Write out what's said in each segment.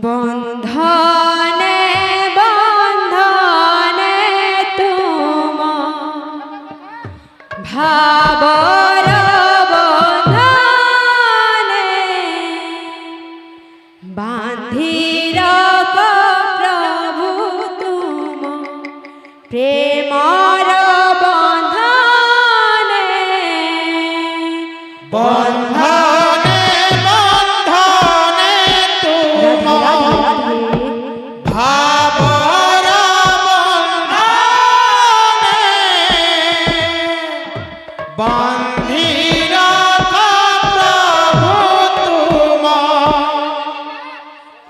বন্ধনে বন্ধনে তোমার ভাবর বন্ধনে বাঁধি রাখ প্রভু তোমার প্রেমর বন্ধনে বন্ধনে বন্ধনে তোমার ভাবর বন্ধনে বাঁধি রাখ প্রভু তোমার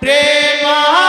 প্রেমর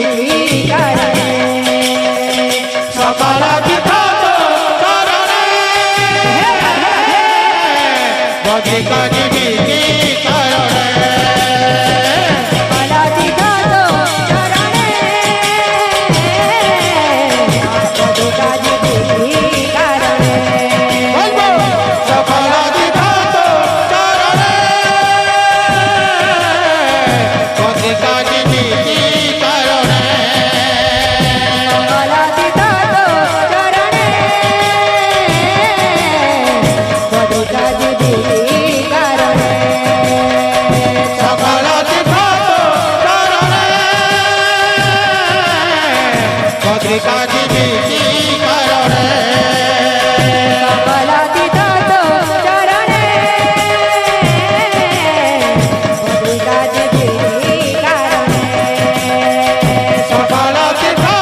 દીદી કારણે સકળ તીર્થો ચરણે બદ્રિકા દીદી કારણે કલાથી થતો ચરણે બદ્રિકા દીદી કારણે સકળ તીર્થો ચરણે બદ્રિકા દીદી કારણે કલાથી થતો ચરણે બદ્રિકા દીદી કારણે સકળ તીર્થો ચરણે બદ્રિકા દીદી કારણે કલાથી થતો ચરણે બદ્રિકા દીદી કારણે સકળ તીર્થો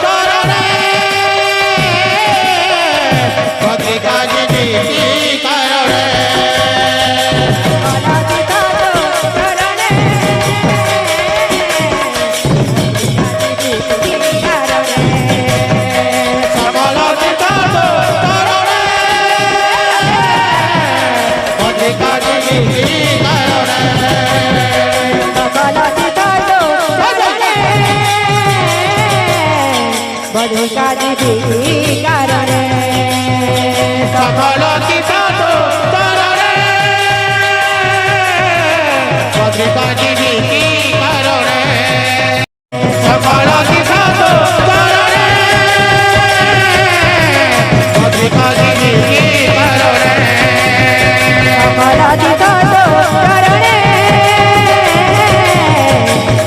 ચરણે બદ્રિકા દીદી કારણે કલાથી થતો ચરણે દીદી કારણે સકળ તીર્થો ચરણે બદ્રિકા દીદી કારણે કલાથી થતો ચરણે બદ્રિકા દીદી કારણે સકળ તીર્થો ચરણે બદ્રિકા દીદી કારણે સકળ તીર્થો ચરણે બદ્રિકા દીદી કારણે કલાથી થતો ચરણે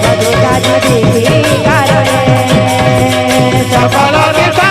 બદ્રિકા દીદી કારણે સકળ તીર્થો